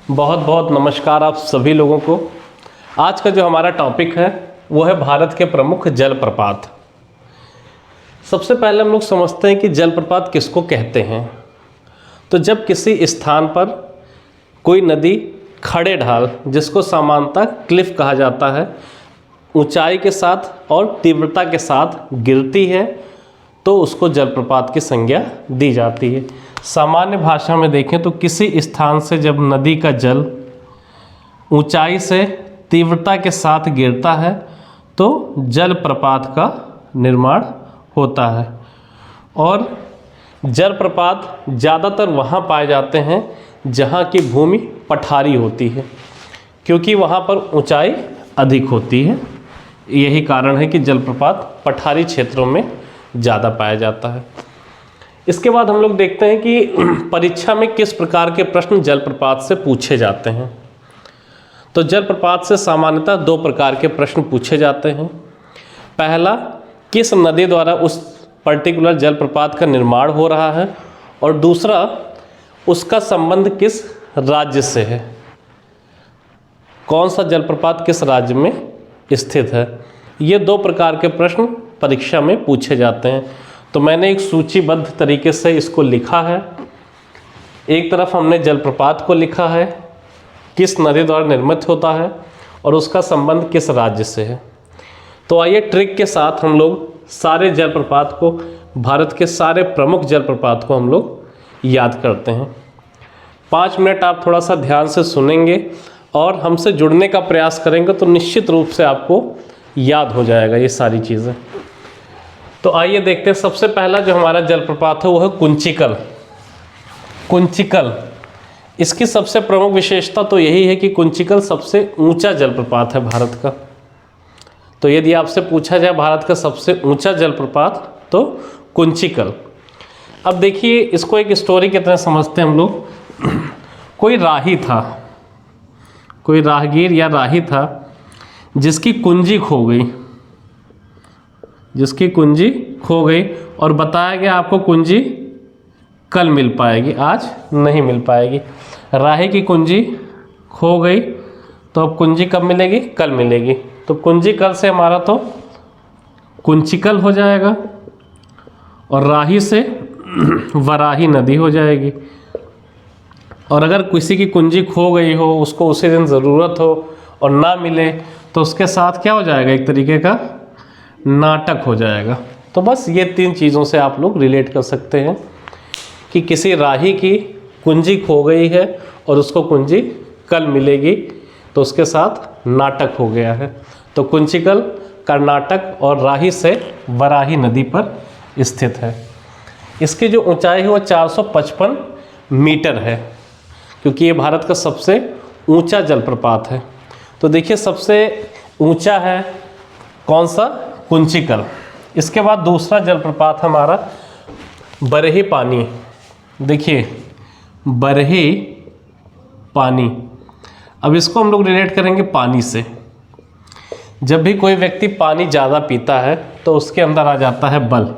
बहुत बहुत नमस्कार आप सभी लोगों को। आज का जो हमारा टॉपिक है वो है भारत के प्रमुख जलप्रपात। सबसे पहले हम लोग समझते हैं कि जलप्रपात किसको कहते हैं। तो जब किसी स्थान पर कोई नदी खड़े ढाल, जिसको सामान्यतः क्लिफ कहा जाता है, ऊंचाई के साथ और तीव्रता के साथ गिरती है तो उसको जलप्रपात की संज्ञा दी जाती है। सामान्य भाषा में देखें तो किसी स्थान से जब नदी का जल ऊंचाई से तीव्रता के साथ गिरता है तो जलप्रपात का निर्माण होता है। और जलप्रपात ज़्यादातर वहाँ पाए जाते हैं जहाँ की भूमि पठारी होती है, क्योंकि वहाँ पर ऊंचाई अधिक होती है। यही कारण है कि जलप्रपात पठारी क्षेत्रों में ज़्यादा पाया जाता है। इसके बाद हम लोग देखते हैं कि परीक्षा में किस प्रकार के प्रश्न जलप्रपात से पूछे जाते हैं। तो जलप्रपात से सामान्यतः दो प्रकार के प्रश्न पूछे जाते हैं। पहला, किस नदी द्वारा उस पर्टिकुलर जलप्रपात का निर्माण हो रहा है, और दूसरा, उसका संबंध किस राज्य से है, कौन सा जलप्रपात किस राज्य में स्थित है। ये दो प्रकार के प्रश्न परीक्षा में पूछे जाते हैं। तो मैंने एक सूचीबद्ध तरीके से इसको लिखा है। एक तरफ हमने जलप्रपात को लिखा है, किस नदी द्वारा निर्मित होता है और उसका संबंध किस राज्य से है। तो आइए ट्रिक के साथ हम लोग सारे जलप्रपात को, भारत के सारे प्रमुख जलप्रपात को हम लोग याद करते हैं। 5 मिनट आप थोड़ा सा ध्यान से सुनेंगे और हमसे जुड़ने का प्रयास करेंगे तो निश्चित रूप से आपको याद हो जाएगा ये सारी चीज़ें। तो आइए देखते हैं। सबसे पहला जो हमारा जलप्रपात है वो है कुंचिकल। कुंचिकल, इसकी सबसे प्रमुख विशेषता तो यही है कि कुंचिकल सबसे ऊंचा जलप्रपात है भारत का। तो यदि आपसे पूछा जाए भारत का सबसे ऊंचा जलप्रपात तो कुंचिकल। अब देखिए, इसको एक स्टोरी की तरह समझते हैं हम लोग। कोई राही था, कोई राहगीर या राही था जिसकी कुंजी खो गई, जिसकी कुंजी खो गई और बताया गया आपको कुंजी कल मिल पाएगी, आज नहीं मिल पाएगी। राही की कुंजी खो गई तो अब कुंजी कब मिलेगी? कल मिलेगी। तो कुंजी कल से हमारा तो कुंचिकल हो जाएगा और राही से वराही नदी हो जाएगी। और अगर किसी की कुंजी खो गई हो, उसको उसी दिन ज़रूरत हो और ना मिले तो उसके साथ क्या हो जाएगा? एक तरीके का नाटक हो जाएगा। तो बस ये 3 चीज़ों से आप लोग रिलेट कर सकते हैं कि किसी राही की कुंजी खो गई है और उसको कुंजी कल मिलेगी तो उसके साथ नाटक हो गया है। तो कुंचिकल कर्नाटक और राही से वराही नदी पर स्थित है। इसकी जो ऊंचाई है वो 455 मीटर है, क्योंकि ये भारत का सबसे ऊंचा जलप्रपात है। तो देखिए, सबसे ऊंचा है कौन सा? कुंचिकल। इसके बाद दूसरा जलप्रपात हमारा बरही पानी। देखिए, बरही पानी, अब इसको हम लोग रिलेट करेंगे पानी से। जब भी कोई व्यक्ति पानी ज़्यादा पीता है तो उसके अंदर आ जाता है बल,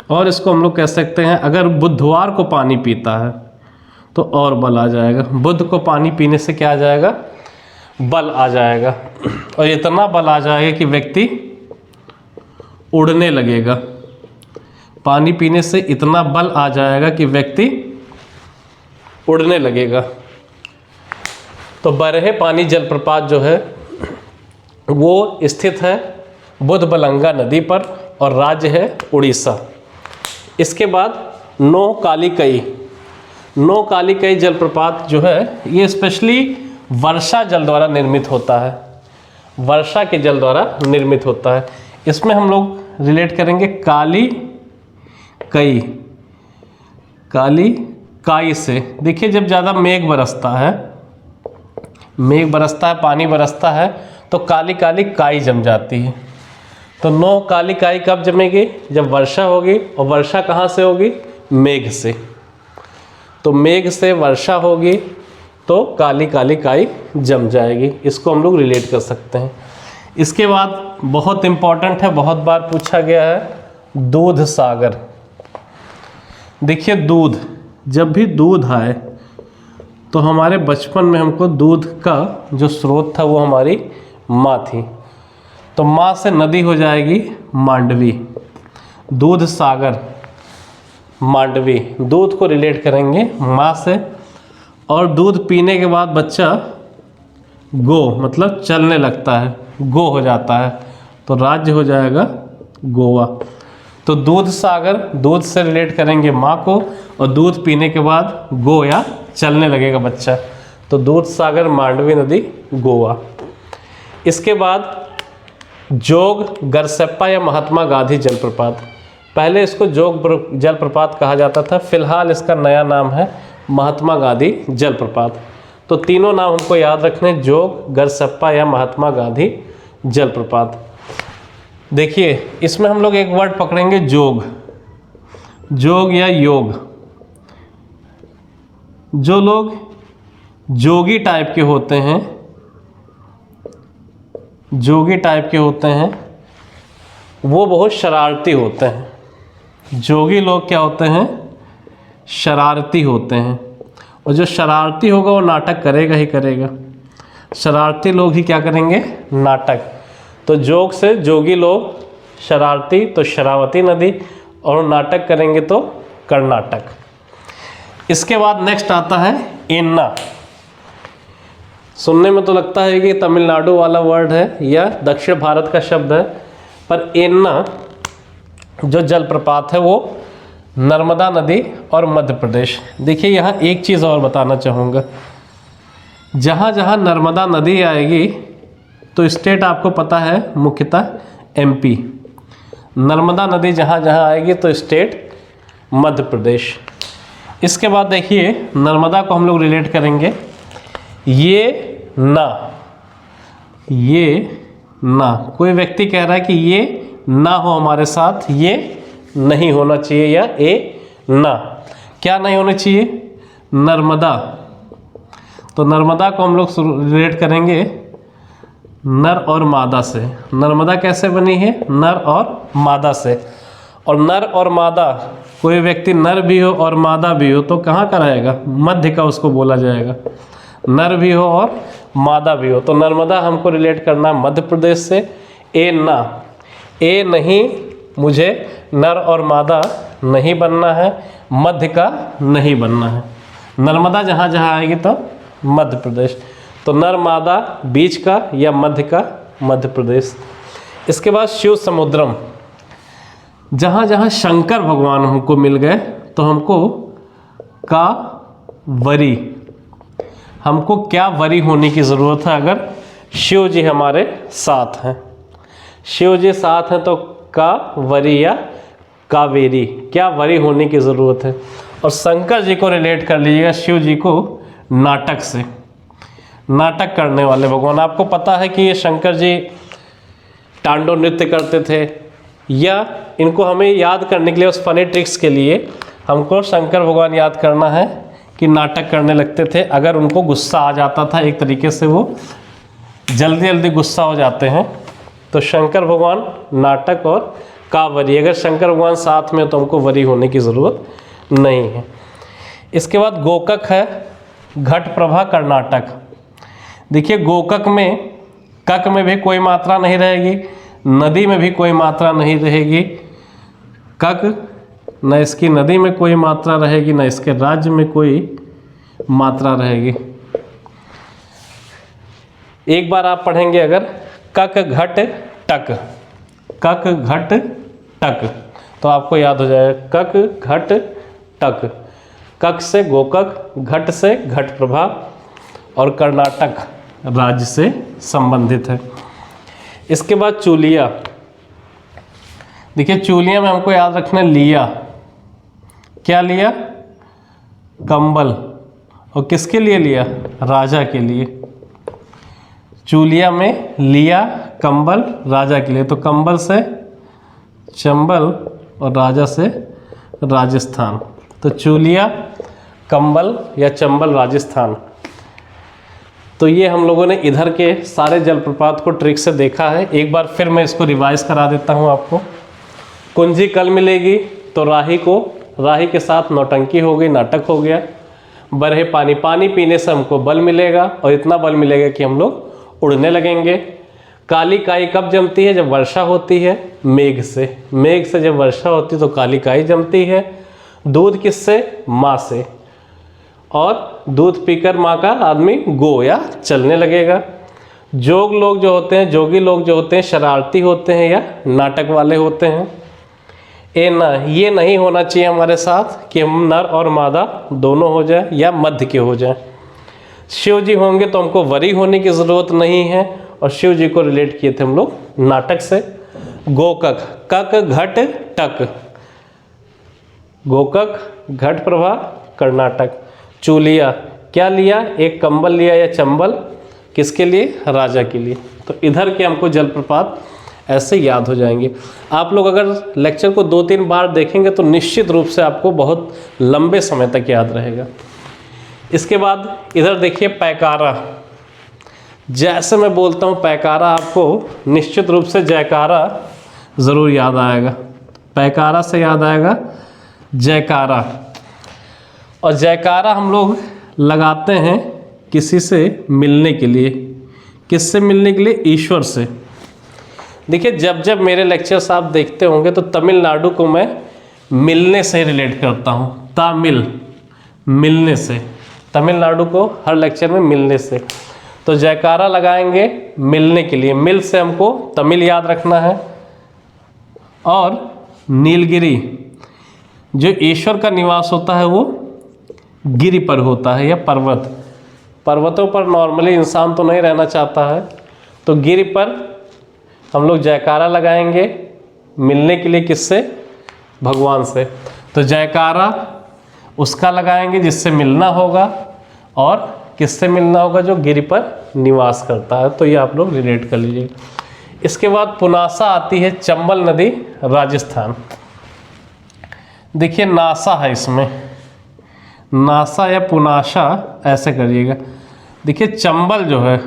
और इसको हम लोग कह सकते हैं, अगर बुधवार को पानी पीता है तो और बल आ जाएगा। बुध को पानी पीने से क्या आ जाएगा? बल आ जाएगा, और इतना बल आ जाएगा कि व्यक्ति उड़ने लगेगा। पानी पीने से इतना बल आ जाएगा कि व्यक्ति उड़ने लगेगा। तो बरहे पानी जलप्रपात जो है वो स्थित है बुधबलंगा नदी पर और राज्य है उड़ीसा। इसके बाद नौकालिकई। नौकालिकई जलप्रपात जो है ये स्पेशली वर्षा जल द्वारा निर्मित होता है, वर्षा के जल द्वारा निर्मित होता है। इसमें हम लोग रिलेट करेंगे काली कई, काली काई से। देखिए, जब ज़्यादा मेघ बरसता है, पानी बरसता है तो काली काली काई जम जाती है। तो नौ काली काई कब जमेगी? जब वर्षा होगी, और वर्षा कहाँ से होगी? मेघ से। तो मेघ से वर्षा होगी तो काली काली काई जम जाएगी। इसको हम लोग रिलेट कर सकते हैं। इसके बाद बहुत इम्पॉर्टेंट है, बहुत बार पूछा गया है, दूध सागर। देखिए, दूध, जब भी दूध आए तो हमारे बचपन में हमको दूध का जो स्रोत था वो हमारी माँ थी। तो माँ से नदी हो जाएगी मांडवी, दूध सागर मांडवी, दूध को रिलेट करेंगे माँ से। और दूध पीने के बाद बच्चा गो मतलब चलने लगता है, गो हो जाता है, तो राज्य हो जाएगा गोवा। तो दूध सागर, दूध से रिलेट करेंगे माँ को, और दूध पीने के बाद गो या चलने लगेगा बच्चा, तो दूध सागर मांडवी नदी गोवा। इसके बाद जोग गरसेप्पा या महात्मा गांधी जलप्रपात, पहले इसको जोग जलप्रपात कहा जाता था, फिलहाल इसका नया नाम है महात्मा गांधी जलप्रपात। तो तीनों नाम हमको याद रखने, जोग गरसेप्पा या महात्मा गांधी जलप्रपात। देखिए इसमें हम लोग एक वर्ड पकड़ेंगे जोग, जोग या योग। जो लोग जोगी टाइप के होते हैं, जोगी टाइप के होते हैं, वो बहुत शरारती होते हैं। जोगी लोग क्या होते हैं? शरारती होते हैं। और जो शरारती होगा वो नाटक करेगा ही करेगा। शरारती लोग ही क्या करेंगे? नाटक। तो जोग से जोगी लोग, शरारती तो शरावती नदी, और नाटक करेंगे तो कर्नाटक। इसके बाद नेक्स्ट आता है एन्ना। सुनने में तो लगता है कि तमिलनाडु वाला वर्ड है या दक्षिण भारत का शब्द है, पर एन्ना जो जलप्रपात है वो नर्मदा नदी और मध्य प्रदेश। देखिए यहाँ एक चीज़ और बताना चाहूँगा, जहाँ जहाँ नर्मदा नदी आएगी तो स्टेट आपको पता है मुख्यतः एमपी। नर्मदा नदी जहाँ जहाँ आएगी तो स्टेट मध्य प्रदेश। इसके बाद देखिए नर्मदा को हम लोग रिलेट करेंगे ये ना, ये ना। कोई व्यक्ति कह रहा है कि ये ना हो हमारे साथ, ये नहीं होना चाहिए, या ए ना। क्या नहीं होना चाहिए? नर्मदा। तो नर्मदा को हम लोग रिलेट करेंगे नर और मादा से। नर्मदा कैसे बनी है? नर और मादा से। और नर और मादा, कोई व्यक्ति नर भी हो और मादा भी हो तो कहाँ का रहेगा? मध्य का उसको बोला जाएगा। नर भी हो और मादा भी हो, तो नर्मदा हमको रिलेट करना है मध्य प्रदेश से। ए ना, ए नहीं, मुझे नर और मादा नहीं बनना है, मध्य का नहीं बनना है। नर्मदा जहाँ जहाँ आएगी तो मध्य प्रदेश। तो नर मादा बीच का या मध्य का मध्य प्रदेश। इसके बाद शिव समुद्रम, जहाँ जहाँ शंकर भगवान हमको मिल गए तो हमको का वरी, हमको क्या वरी होने की ज़रूरत है? अगर शिव जी हमारे साथ हैं, शिव जी साथ हैं तो का वरी या कावेरी, क्या वरी होने की ज़रूरत है। और शंकर जी को रिलेट कर लीजिएगा शिव जी को नाटक से, नाटक करने वाले भगवान। आपको पता है कि ये शंकर जी तांडव नृत्य करते थे, या इनको हमें याद करने के लिए, उस फनी ट्रिक्स के लिए हमको शंकर भगवान याद करना है कि नाटक करने लगते थे। अगर उनको गुस्सा आ जाता था, एक तरीके से वो जल्दी जल्दी गुस्सा हो जाते हैं, तो शंकर भगवान नाटक और कावरी। अगर शंकर भगवान साथ में तो हमको वरी होने की ज़रूरत नहीं है। इसके बाद गोकक है, घट प्रभा कर्नाटक। देखिए गोकक में, कक में भी कोई मात्रा नहीं रहेगी, नदी में भी कोई मात्रा नहीं रहेगी। कक, न इसकी नदी में कोई मात्रा रहेगी, न इसके राज्य में कोई मात्रा रहेगी। एक बार आप पढ़ेंगे अगर कक घट टक, कक घट टक, तो आपको याद हो जाएगा कक घट टक। कक से गोकक, घट से घट प्रभा, और कर्नाटक राज्य से संबंधित है। इसके बाद चूलिया। देखिए चूलिया में हमको याद रखना लिया, क्या लिया? कंबल। और किसके लिए लिया? राजा के लिए। चूलिया में लिया कंबल राजा के लिए, तो कंबल से चंबल और राजा से राजस्थान। तो चूलिया, कंबल या चंबल राजस्थान। तो ये हम लोगों ने इधर के सारे जलप्रपात को ट्रिक से देखा है। एक बार फिर मैं इसको रिवाइज करा देता हूँ आपको। कुंजी कल मिलेगी तो राही को, राही के साथ नौटंकी हो गई, नाटक हो गया। बरहे पानी, पानी पीने से हमको बल मिलेगा और इतना बल मिलेगा कि हम लोग उड़ने लगेंगे। काली काई कब जमती है? जब वर्षा होती है मेघ से, मेघ से जब वर्षा होती है तो काली काई जमती है। दूध किससे? माँ से, और दूध पीकर माँ का आदमी गो या चलने लगेगा। जोग लोग जो होते हैं, जोगी लोग जो होते हैं, शरारती होते हैं या नाटक वाले होते हैं। ये नहीं होना चाहिए हमारे साथ कि हम नर और मादा दोनों हो जाए या मध्य के हो जाए। शिव जी होंगे तो हमको वरी होने की ज़रूरत नहीं है, और शिव जी को रिलेट किए थे हम लोग नाटक से। गोकक, कक घट टक, गोकक घट प्रभा कर्नाटक। चूलिया, क्या लिया? एक कंबल लिया या चंबल, किसके लिए? राजा के लिए। तो इधर के हमको जलप्रपात ऐसे याद हो जाएंगे। आप लोग अगर लेक्चर को 2-3 बार देखेंगे तो निश्चित रूप से आपको बहुत लंबे समय तक याद रहेगा। इसके बाद इधर देखिए पैकारा, जैसे मैं बोलता हूँ पैकारा, आपको निश्चित रूप से जयकारा ज़रूर याद आएगा। पैकारा से याद आएगा जयकारा, और जयकारा हम लोग लगाते हैं किसी से मिलने के लिए। किससे मिलने के लिए? ईश्वर से। देखिए जब जब मेरे लेक्चर्स आप देखते होंगे तो तमिलनाडु को मैं मिलने से रिलेट करता हूँ। तामिल, मिलने से, तमिलनाडु को हर लेक्चर में मिलने से। तो जयकारा लगाएंगे मिलने के लिए, मिल से हमको तमिल याद रखना है। और नीलगिरी, जो ईश्वर का निवास होता है वो गिरी पर होता है या पर्वत। पर्वतों पर नॉर्मली इंसान तो नहीं रहना चाहता है, तो गिरी पर हम लोग जयकारा लगाएंगे मिलने के लिए। किससे? भगवान से। तो जयकारा उसका लगाएंगे जिससे मिलना होगा, और किससे मिलना होगा? जो गिरी पर निवास करता है। तो ये आप लोग रिलेट कर लीजिए। इसके बाद पुनासा आती है, चंबल नदी, राजस्थान। देखिए नासा है इसमें, नासा या पुनासा ऐसे करिएगा। देखिए चंबल जो है,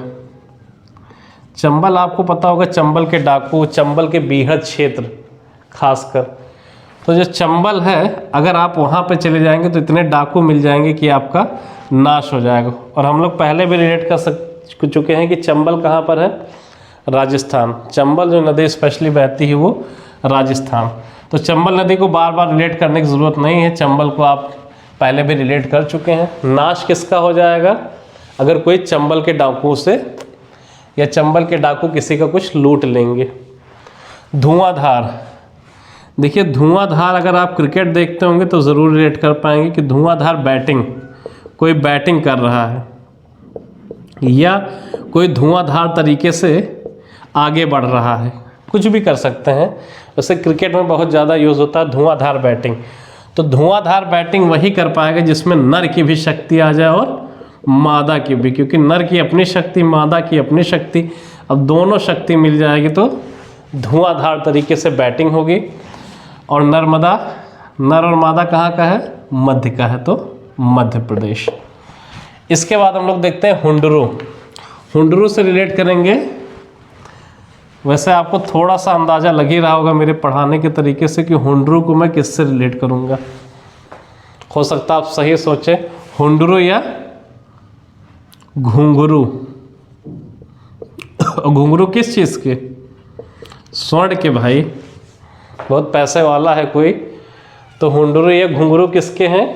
चंबल आपको पता होगा, चंबल के डाकू, चंबल के बीहड़ क्षेत्र खासकर। तो जो चंबल है, अगर आप वहाँ पे चले जाएंगे तो इतने डाकू मिल जाएंगे कि आपका नाश हो जाएगा। और हम लोग पहले भी रिलेट कर चुके हैं कि चंबल कहाँ पर है? राजस्थान। चंबल जो नदी स्पेशली बहती है वो राजस्थान। तो चंबल नदी को बार बार रिलेट करने की ज़रूरत नहीं है, चंबल को आप पहले भी रिलेट कर चुके हैं। नाश किसका हो जाएगा? अगर कोई चंबल के डाकुओं से, या चंबल के डाकू किसी का कुछ लूट लेंगे। धुआंधार, देखिए धुआंधार अगर आप क्रिकेट देखते होंगे तो ज़रूर रिलेट कर पाएंगे कि धुआंधार बैटिंग, कोई बैटिंग कर रहा है, या कोई धुआंधार तरीके से आगे बढ़ रहा है, कुछ भी कर सकते हैं। वैसे क्रिकेट में बहुत ज़्यादा यूज़ होता है धुआंधार बैटिंग। तो धुआंधार बैटिंग वही कर पाएगा जिसमें नर की भी शक्ति आ जाए और मादा की भी, क्योंकि नर की अपनी शक्ति, मादा की अपनी शक्ति। अब दोनों शक्ति मिल जाएगी तो धुआंधार तरीके से बैटिंग होगी। और नर्मदा, नर और मादा कहाँ का है? मध्य का है, तो मध्य प्रदेश। इसके बाद हम लोग देखते हैं हुंडरू। हुंडरू से रिलेट करेंगे। वैसे आपको थोड़ा सा अंदाज़ा लग ही रहा होगा मेरे पढ़ाने के तरीके से कि हुंडरू को मैं किससे रिलेट करूँगा। हो सकता आप सही सोचें, हुंडरू या घुंघरू। घुंघरू किस चीज़ के? स्वर्ण के भाई, बहुत पैसे वाला है कोई, तो हुंडरू या घुंघरू किसके हैं?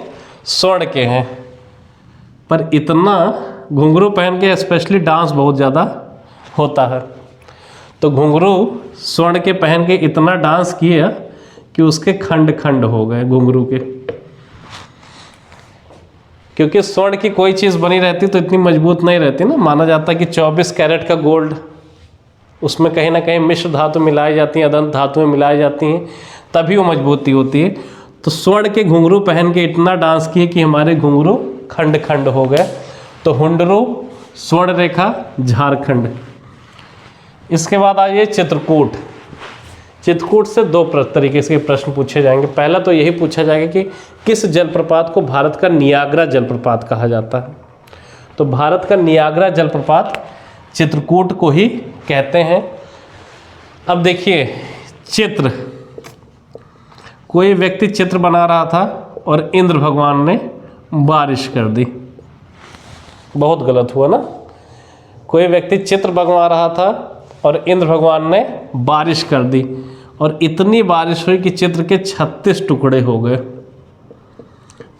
स्वर्ण के हैं। पर इतना घुंघरू पहन के स्पेशली डांस बहुत ज़्यादा होता है। तो घुंघरू स्वर्ण के पहन के इतना डांस किया कि उसके खंड खंड हो गए घुंघरू के। क्योंकि स्वर्ण की कोई चीज़ बनी रहती तो इतनी मजबूत नहीं रहती ना। माना जाता है कि 24 कैरेट का गोल्ड, उसमें कहीं ना कहीं मिश्र धातु मिलाई जाती हैं, अदंत धातुएं मिलाई जाती हैं, तभी वो मजबूती होती है। तो स्वर्ण के घुंघरू पहन के इतना डांस किए कि हमारे घुंघरू खंड खंड हो गए। तो हुंडरू, स्वर्ण रेखा, झारखंड। इसके बाद आइए चित्रकूट। चित्रकूट से दो तरीके से प्रश्न पूछे जाएंगे। पहला तो यही पूछा जाएगा कि किस जलप्रपात को भारत का नियाग्रा जलप्रपात कहा जाता है। तो भारत का नियाग्रा जलप्रपात चित्रकूट को ही कहते हैं। अब देखिए चित्र, कोई व्यक्ति चित्र बना रहा था और इंद्र भगवान ने बारिश कर दी। बहुत गलत हुआ ना। कोई व्यक्ति चित्र बनवा रहा था और इंद्र भगवान ने बारिश कर दी, और इतनी बारिश हुई कि चित्र के 36 टुकड़े हो गए।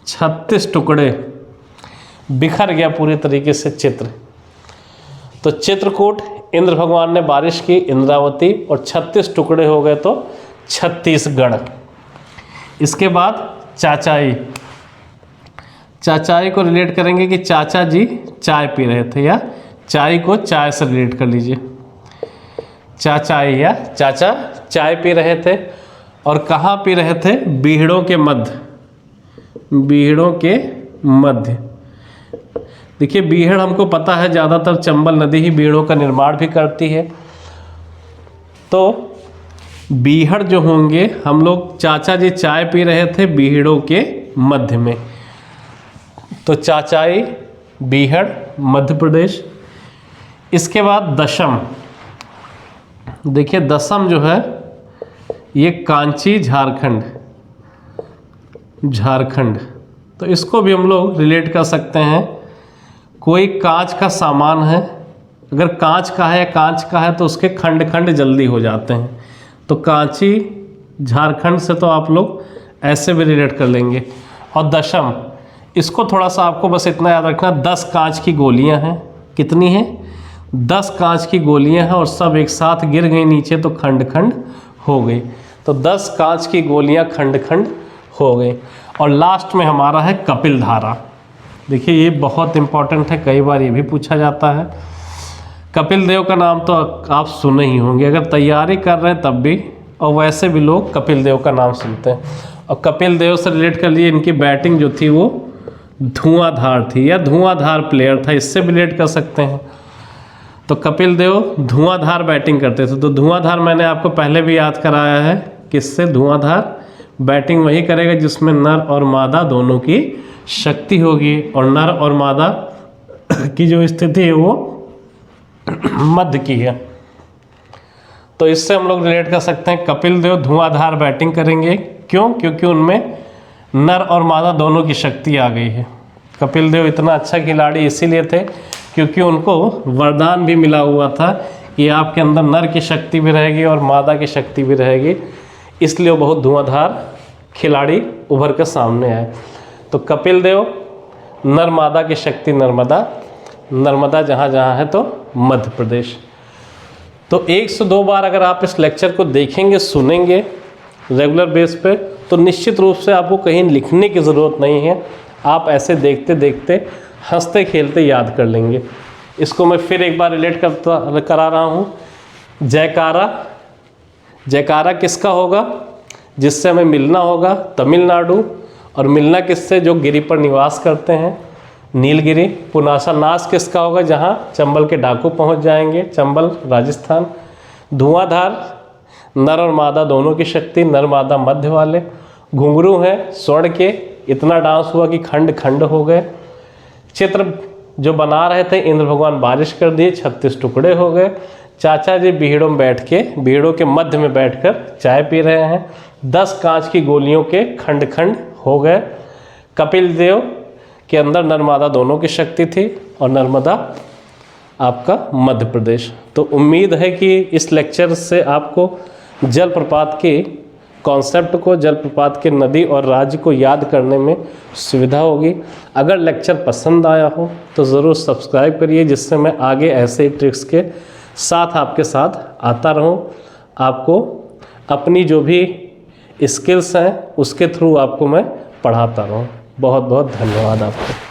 36 टुकड़े, बिखर गया पूरी तरीके से चित्र। तो चित्रकूट इंद्र भगवान ने बारिश की, इंद्रावती, और 36 टुकड़े हो गए तो 36 गण। इसके बाद चाचाई। चाचाई को रिलेट करेंगे कि चाचा जी चाय पी रहे थे, या चाय को चाय से रिलेट कर लीजिए। चाचाई या चाचा चाय पी रहे थे, और कहाँ पी रहे थे? बीहड़ों के मध्य। बीहड़ों के मध्य। देखिए बीहड़ हमको पता है ज़्यादातर चंबल नदी ही बीहड़ों का निर्माण भी करती है। तो बीहड़ जो होंगे, हम लोग चाचा जी चाय पी रहे थे बीहड़ों के मध्य में, तो चाचाई बीहड़ मध्य प्रदेश। इसके बाद दशम। देखिए दशम जो है ये कांची झारखंड। झारखंड, तो इसको भी हम लोग रिलेट कर सकते हैं। कोई कांच का सामान है, अगर कांच का है या कांच का है तो उसके खंड खंड जल्दी हो जाते हैं, तो कांची झारखंड से तो आप लोग ऐसे भी रिलेट कर लेंगे। और दशम, इसको थोड़ा सा आपको बस इतना याद रखना, 10 कांच की गोलियां हैं। कितनी हैं? 10 कांच की गोलियां हैं, और सब एक साथ गिर गई नीचे तो खंड खंड हो गई। तो 10 कांच की गोलियां खंड खंड हो गई। और लास्ट में हमारा है कपिल धारा। देखिए ये बहुत इंपॉर्टेंट है, कई बार ये भी पूछा जाता है। कपिल देव का नाम तो आप सुने ही होंगे, अगर तैयारी कर रहे हैं तब भी, और वैसे भी लोग कपिल देव का नाम सुनते हैं। और कपिल देव से रिलेट कर लिए, इनकी बैटिंग जो थी वो धुआंधार थी, या धुआंधार प्लेयर था, इससे भी रिलेट कर सकते हैं। तो कपिल देव धुआंधार बैटिंग करते थे। तो धुआंधार मैंने आपको पहले भी याद कराया है, किससे? धुआंधार बैटिंग वही करेगा जिसमें नर और मादा दोनों की शक्ति होगी, और नर और मादा की जो स्थिति है वो मध्य की है। तो इससे हम लोग रिलेट कर सकते हैं, कपिल देव धुआंधार बैटिंग करेंगे। क्यों? क्योंकि उनमें नर और मादा दोनों की शक्ति आ गई है। कपिल देव इतना अच्छा खिलाड़ी इसीलिए थे क्योंकि उनको वरदान भी मिला हुआ था कि आपके अंदर नर की शक्ति भी रहेगी और मादा की शक्ति भी रहेगी, इसलिए वो बहुत धुआंधार खिलाड़ी उभर कर सामने आए। तो कपिल देव, नर मादा की शक्ति नर्मदा, नर्मदा जहाँ जहाँ है तो मध्य प्रदेश। तो 102 बार अगर आप इस लेक्चर को देखेंगे, सुनेंगे रेगुलर बेस पे, तो निश्चित रूप से आपको कहीं लिखने की ज़रूरत नहीं है, आप ऐसे देखते देखते हंसते खेलते याद कर लेंगे। इसको मैं फिर एक बार रिलेट करा रहा हूँ। जयकारा। जयकारा किसका होगा? जिससे हमें मिलना होगा, तमिलनाडु। और मिलना किससे? जो गिरी पर निवास करते हैं, नीलगिरी। पुनासा नाश किसका होगा? जहाँ चंबल के डाकू पहुँच जाएंगे, चंबल राजस्थान। धुआंधार, नर और मादा दोनों की शक्ति, नर मादा मध्य वाले। घुंघरू हैं स्वर्ण के, इतना डांस हुआ कि खंड खंड हो गए। चित्र जो बना रहे थे इंद्र भगवान बारिश कर दिए, 36 टुकड़े हो गए। चाचा जी बीहड़ों में बैठ के, बीहड़ों के मध्य में बैठकर चाय पी रहे हैं। 10 कांच की गोलियों के खंड खंड हो गए। कपिल देव के अंदर नर्मदा दोनों की शक्ति थी, और नर्मदा आपका मध्य प्रदेश। तो उम्मीद है कि इस लेक्चर से आपको जलप्रपात के कॉन्सेप्ट को, जलप्रपात के नदी और राज्य को याद करने में सुविधा होगी। अगर लेक्चर पसंद आया हो तो ज़रूर सब्सक्राइब करिए, जिससे मैं आगे ऐसे ही ट्रिक्स के साथ आपके साथ आता रहूं। आपको अपनी जो भी स्किल्स हैं उसके थ्रू आपको मैं पढ़ाता रहूं। बहुत बहुत धन्यवाद आपको।